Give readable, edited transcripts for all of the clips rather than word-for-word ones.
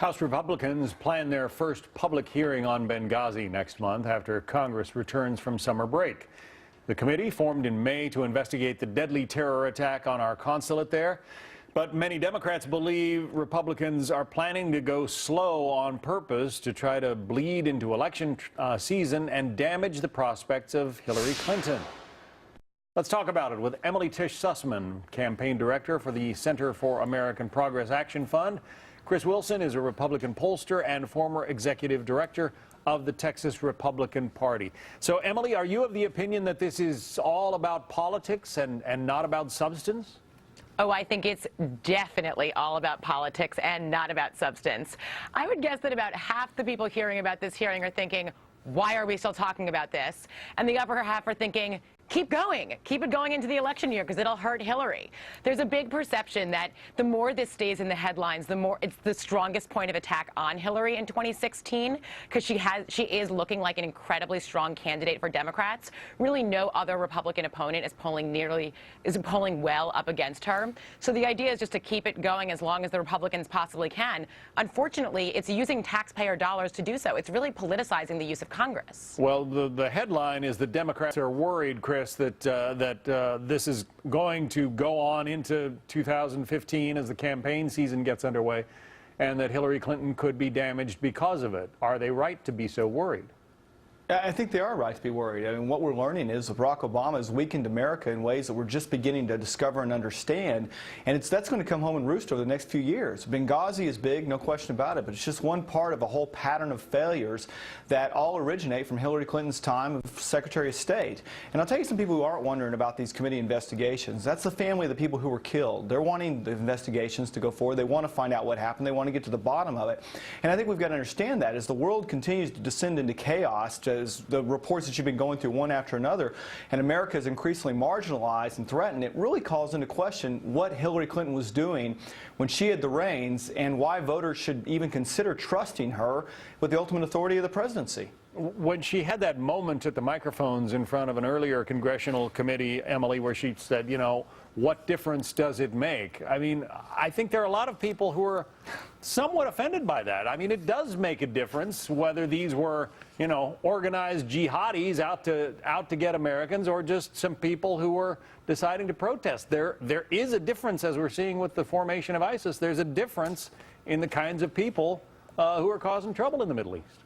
House Republicans plan their first public hearing on Benghazi next month after Congress returns from summer break. The committee, formed in May to investigate the deadly terror attack on our consulate there. But many Democrats believe Republicans are planning to go slow on purpose to try to bleed into election season and damage the prospects of Hillary Clinton. Let's talk about it with Emily Tish Sussman, campaign director for the Center for American Progress Action Fund. Chris Wilson is a Republican pollster and former executive director of the Texas Republican Party. So, Emily, are you of the opinion that this is all about politics and not about substance? Oh, I think it's definitely all about politics and not about substance. I would guess that about half the people hearing about this hearing are thinking, why are we still talking about this? And the other half are thinking, keep it going into the election year because it'll hurt Hillary. There's a big perception that the more this stays in the headlines, the more it's the strongest point of attack on Hillary in 2016 because she is looking like an incredibly strong candidate for Democrats. Really no other Republican opponent is polling well up against her. So the idea is just to keep it going as long as the Republicans possibly can. Unfortunately, it's using taxpayer dollars to do so. It's really politicizing the use of Congress. Well, the headline is that Democrats are worried, Chris, that this is going to go on into 2015 as the campaign season gets underway, and that Hillary Clinton could be damaged because of it. Are they right to be so worried? I think they are right to be worried. I mean, what we're learning is that Barack Obama has weakened America in ways that we're just beginning to discover and understand, and that's going to come home and roost over the next few years. Benghazi is big, no question about it, but it's just one part of a whole pattern of failures that all originate from Hillary Clinton's time of Secretary of State. And I'll tell you some people who aren't wondering about these committee investigations. That's the family of the people who were killed. They're wanting the investigations to go forward. They want to find out what happened. They want to get to the bottom of it. And I think we've got to understand that as the world continues to descend into chaos, as the reports that you've been going through one after another, and America is increasingly marginalized and threatened, it really calls into question what Hillary Clinton was doing when she had the reins and why voters should even consider trusting her with the ultimate authority of the presidency. When she had that moment at the microphones in front of an earlier congressional committee, Emily, where she said, you know, what difference does it make? I mean, I think there are a lot of people who are somewhat offended by that. I mean, it does make a difference whether these were, you know, organized jihadis out to get Americans or just some people who were deciding to protest. There is a difference, as we're seeing with the formation of ISIS. There's a difference in the kinds of people who are causing trouble in the Middle East.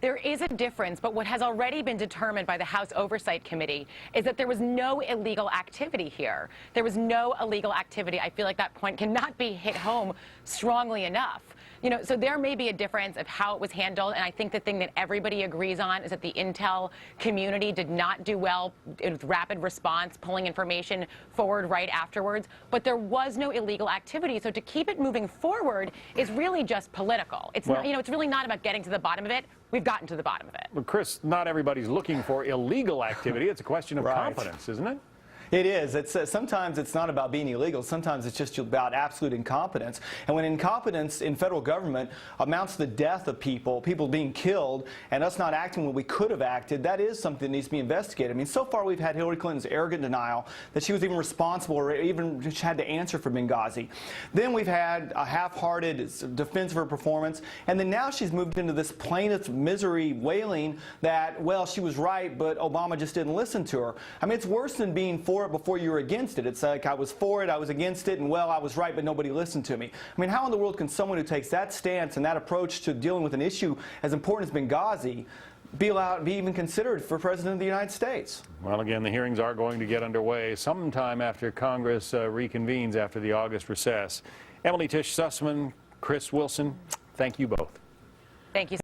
There is a difference, but what has already been determined by the House Oversight Committee is that there was no illegal activity here. There was no illegal activity. I feel like that point cannot be hit home strongly enough. You know, so there may be a difference of how it was handled, and I think the thing that everybody agrees on is that the intel community did not do well with rapid response, pulling information forward right afterwards, but there was no illegal activity. So to keep it moving forward is really just political. It's not, you know, it's really not about getting to the bottom of it. We've gotten to the bottom of it. But Chris, not everybody's looking for illegal activity. It's a question of competence, isn't it? It is. Sometimes it's not about being illegal. Sometimes it's just about absolute incompetence. And when incompetence in federal government amounts to the death of people being killed, and us not acting when we could have acted, that is something that needs to be investigated. I mean, so far we've had Hillary Clinton's arrogant denial that she was even responsible or even had to answer for Benghazi. Then we've had a half-hearted defense of her performance, and then now she's moved into this plaintive misery wailing that, well, she was right, but Obama just didn't listen to her. I mean, it's worse than being for it before you were against it. It's like I was for it, I was against it, and well, I was right, but nobody listened to me. I mean, how in the world can someone who takes that stance and that approach to dealing with an issue as important as Benghazi be even considered for President of the United States? Well, again, the hearings are going to get underway sometime after Congress reconvenes after the August recess. Emily Tish Sussman, Chris Wilson, thank you both. Thank you.